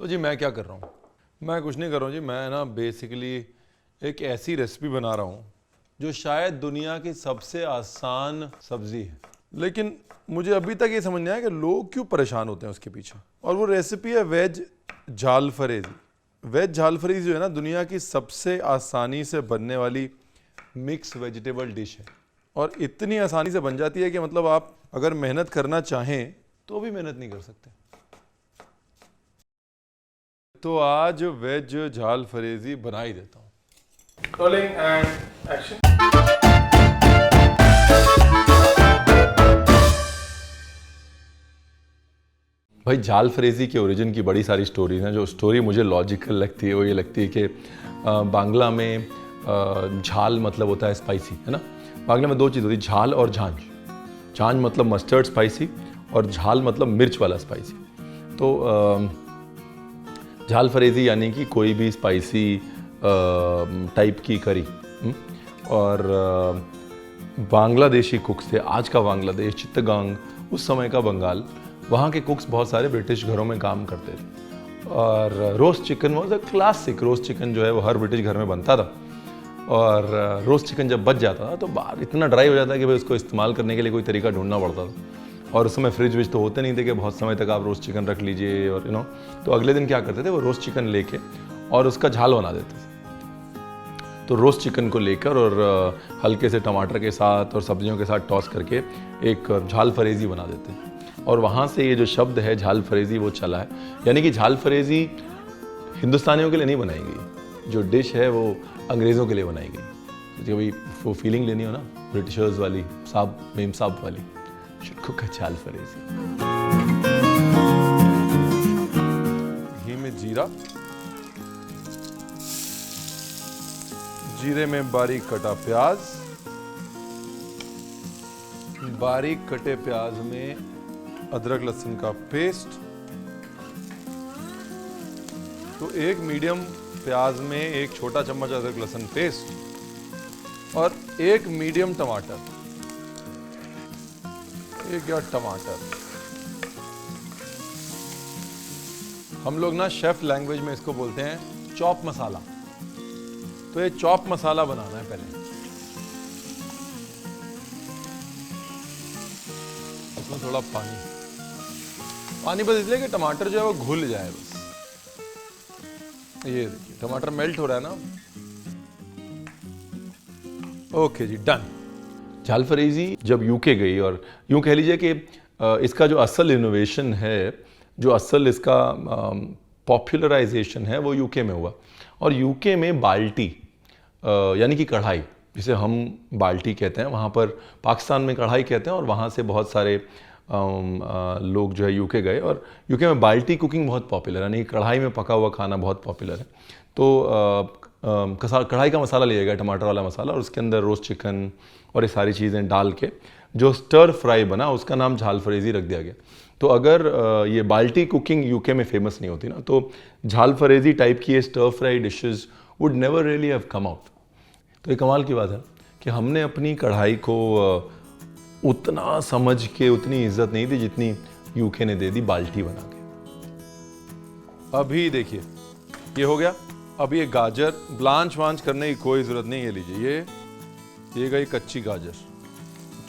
तो जी मैं क्या कर रहा हूँ? मैं कुछ नहीं कर रहा हूँ जी, मैं ना बेसिकली एक ऐसी रेसिपी बना रहा हूँ जो शायद दुनिया की सबसे आसान सब्जी है, लेकिन मुझे अभी तक ये समझ नहीं आया कि लोग क्यों परेशान होते हैं उसके पीछे। और वो रेसिपी है वेज झाल फरेज़ी। वेज झाल फरेज़ी जो है ना, दुनिया की सबसे आसानी से बनने वाली मिक्स वेजिटेबल डिश है और इतनी आसानी से बन जाती है कि मतलब आप अगर मेहनत करना चाहें तो भी मेहनत नहीं कर सकते। तो आज वेज झाल फरेज़ी बना ही देता हूँ। Rolling and action. भाई झाल फरेज़ी के ओरिजिन की बड़ी सारी स्टोरीज हैं। जो स्टोरी मुझे लॉजिकल लगती है वो ये लगती है कि बांग्ला में झाल मतलब होता है स्पाइसी, है ना। बांग्ला में दो चीज़ होती है, झाल और झांझ। झांझ मतलब मस्टर्ड स्पाइसी और झाल मतलब मिर्च वाला स्पाइसी। तो झाल फरेज़ी यानी कि कोई भी स्पाइसी टाइप की करी। और बांग्लादेशी कुक्स थे। आज का बांग्लादेश, चित्तगांग, उस समय का बंगाल, वहाँ के कुक्स बहुत सारे ब्रिटिश घरों में काम करते थे। और roast chicken was a classic. Roast chicken जो है वो हर ब्रिटिश घर में बनता था। और रोस्ट चिकन जब बच जाता था तो बाहर इतना ड्राई हो जाता कि भाई उसको इस्तेमाल करने के लिए कोई तरीका ढूंढना पड़ता था। और उस समय फ्रिज विज तो होते नहीं थे कि बहुत समय तक आप रोस्ट चिकन रख लीजिए और तो अगले दिन क्या करते थे, वो रोस्ट चिकन लेके और उसका झाल बना देते थे। तो रोस्ट चिकन को लेकर और हल्के से टमाटर के साथ और सब्जियों के साथ टॉस करके एक झाल फरेज़ी बना देते हैं। और वहाँ से ये जो शब्द है झाल फरेज़ी वो चला है। यानी कि झाल फरेज़ी हिंदुस्तानियों के लिए नहीं बनाई गई, जो डिश है वो अंग्रेज़ों के लिए बनाई गई। जो भी वो फीलिंग लेनी हो ना ब्रिटिशर्स वाली, साहब मेम साहब वाली, शुड कुक अ झाल फरेज़ी। घी में जीरा, जीरे में बारीक कटा प्याज, बारीक कटे प्याज में अदरक लहसुन का पेस्ट। तो एक मीडियम प्याज में एक छोटा चम्मच अदरक लहसुन पेस्ट और एक मीडियम टमाटर, एक या टमाटर। हम लोग ना शेफ लैंग्वेज में इसको बोलते हैं चॉप मसाला। तो ये चॉप मसाला बनाना है पहले। इसमें थोड़ा पानी बस इसलिए कि टमाटर जो है वो घुल जाए बस। ये देखिए टमाटर मेल्ट हो रहा है ना। ओके जी, डन। झाल फरेज़ी जब यूके गई, और यूं कह लीजिए कि इसका जो असल इनोवेशन है, जो असल इसका पॉपुलराइजेशन है वो यूके में हुआ। और यूके में बाल्टी यानी कि कढ़ाई, जिसे हम बाल्टी कहते हैं, वहाँ पर पाकिस्तान में कढ़ाई कहते हैं। और वहाँ से बहुत सारे लोग जो है यूके गए और यूके में बाल्टी कुकिंग बहुत पॉपुलर है, यानी कढ़ाई में पका हुआ खाना बहुत पॉपुलर है। तो कढ़ाई का मसाला लिया गया, टमाटर वाला मसाला, और उसके अंदर रोस्ट चिकन और ये सारी चीज़ें डाल के जो स्टर फ्राई बना, उसका नाम झाल फरेज़ी रख दिया गया। तो अगर ये बाल्टी कुकिंग यूके में फेमस नहीं होती ना, तो झाल फरेज़ी टाइप की ये stir fry dishes would never really have come out. तो ये कमाल की बात है कि हमने अपनी कढ़ाई को उतना समझ के, उतनी इज्जत नहीं दी जितनी यूके ने दे दी बाल्टी बना के। अभी देखिए ये हो गया। अब ये गाजर ब्लांच वांच करने की कोई ज़रूरत नहीं है। लीजिए ये गई कच्ची गाजर,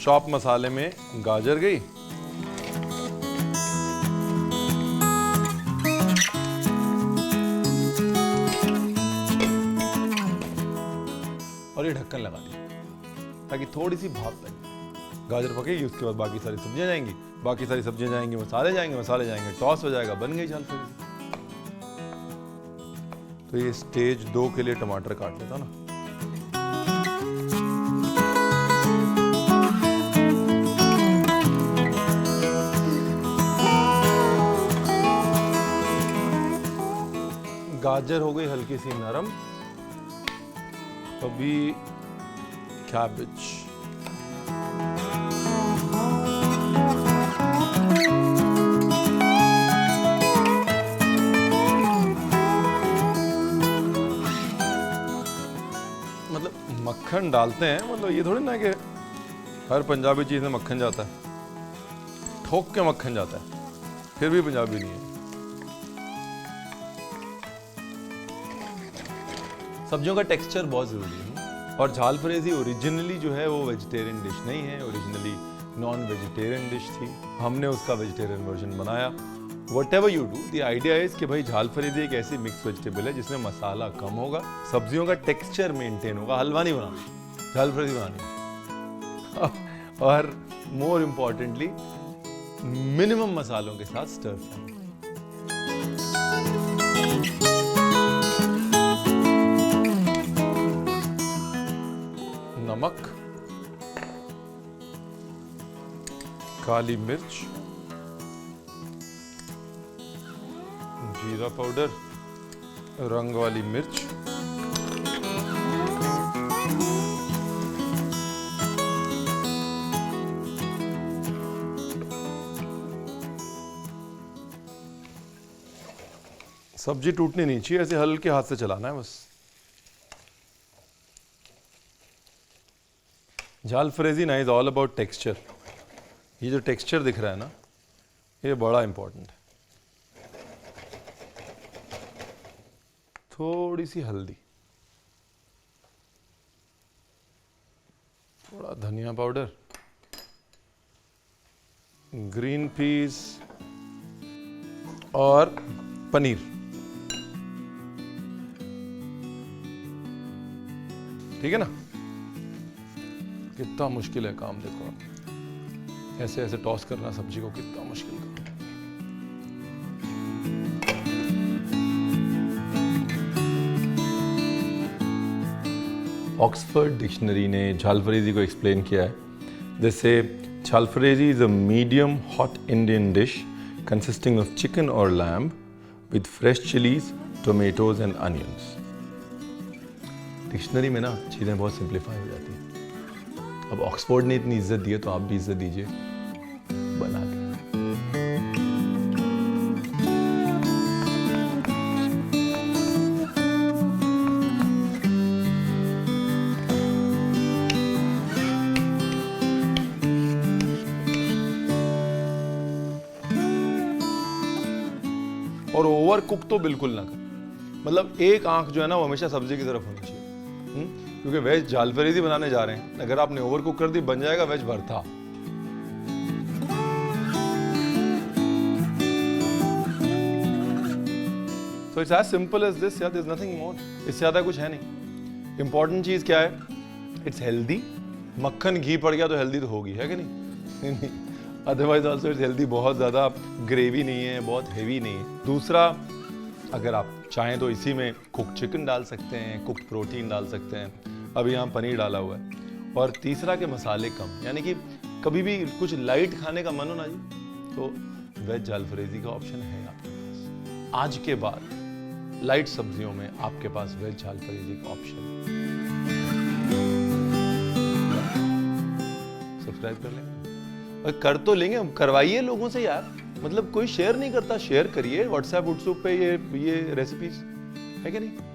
चॉप मसाले में गाजर गई। और ये ढक्कन लगा दिया ताकि थोड़ी सी भाप लगे। गाजर पकेगी, उसके बाद बाकी सारी सब्जियां जाएंगी, बाकी सारी सब्जियां जाएंगी, मसाले जाएंगे, टॉस हो जाएगा, बन गई झाल फरेज़ी। तो ये स्टेज 2 के लिए टमाटर काट लेता ना। गाजर हो गई हल्की सी नरम। अभी कैबेज, मतलब मक्खन डालते हैं, मतलब ये थोड़ी ना कि हर पंजाबी चीज़ में मक्खन जाता है, ठोक के मक्खन जाता है, फिर भी पंजाबी नहीं है। सब्जियों का टेक्सचर बहुत ज़रूरी है। और झाल फ्रेज़ी ओरिजिनली जो है वो वेजिटेरियन डिश नहीं है, ओरिजिनली नॉन वेजिटेरियन डिश थी। हमने उसका वेजिटेरियन वर्जन बनाया। Whatever you do, the idea is कि भाई झाल फ्रेज़ी एक ऐसी मिक्स वेजिटेबल है जिसमें मसाला कम होगा, सब्जियों का टेक्सचर मेंटेन होगा। हलवा नहीं बनाना, झाल फ्रेज़ी बनानी और मोर इम्पॉर्टेंटली मिनिमम मसालों के साथ स्टर फ्राई। नमक, काली मिर्च, जीरा पाउडर, रंग वाली मिर्च, सब्जी टूटनी नहीं चाहिए, ऐसे हल्के हाथ से चलाना है बस। झाल फ्रेज़ी ना इज ऑल अबाउट टेक्सचर। ये जो टेक्सचर दिख रहा है ना, ये बड़ा इंपॉर्टेंट है। थोड़ी सी हल्दी, थोड़ा धनिया पाउडर, ग्रीन पीस और पनीर। ठीक है ना? कितना मुश्किल है काम, देखो आप ऐसे ऐसे टॉस करना सब्जी को, कितना मुश्किल काम। ऑक्सफोर्ड डिक्शनरी ने झाल फ्रेज़ी को एक्सप्लेन किया है। जैसे jalfrezi is a medium hot Indian dish consisting of chicken और lamb with fresh chillies, tomatoes and onions. Dictionary में ना चीज़ें बहुत सिंप्लीफाई हो जाती हैं। अब ऑक्सफोर्ड ने इतनी इज्जत दी है तो आप भी इज्जत दीजिए, बना के। और ओवर कुक तो बिल्कुल ना कर, मतलब एक आंख जो है ना वो हमेशा सब्जी की तरफ होनी चाहिए। क्योंकि वेज झाल फ्रेज़ी बनाने जा रहे हैं, अगर आपने ओवर कुक कर दी बन जाएगा वेज भरता। So it's as simple as this, there's nothing more. इससे ज्यादा कुछ है नहीं। इंपॉर्टेंट चीज क्या है? It's healthy. मक्खन घी पड़ गया तो हेल्दी तो होगी, है कि नहीं? Otherwise also it's healthy. बहुत ज़्यादा ग्रेवी नहीं है, बहुत हेवी नहीं है। दूसरा, अगर आप चाहें तो इसी में कुक चिकन डाल सकते हैं, कुक्ड प्रोटीन डाल सकते हैं। अभी यहाँ पनीर डाला हुआ है। और तीसरा के मसाले कम, यानी कि कभी भी कुछ लाइट खाने का मन हो ना जी, तो वेज झाल फ्रेज़ी का ऑप्शन है आपके पास। आज के बाद लाइट सब्जियों में आपके पास वेज झाल फ्रेज़ी का ऑप्शन है। सब्सक्राइब कर लेंगे और कर तो लेंगे, करवाइए लोगों से यार। मतलब कोई शेयर नहीं करता, शेयर करिए व्हाट्सएप पे ये रेसिपीज, है कि नहीं?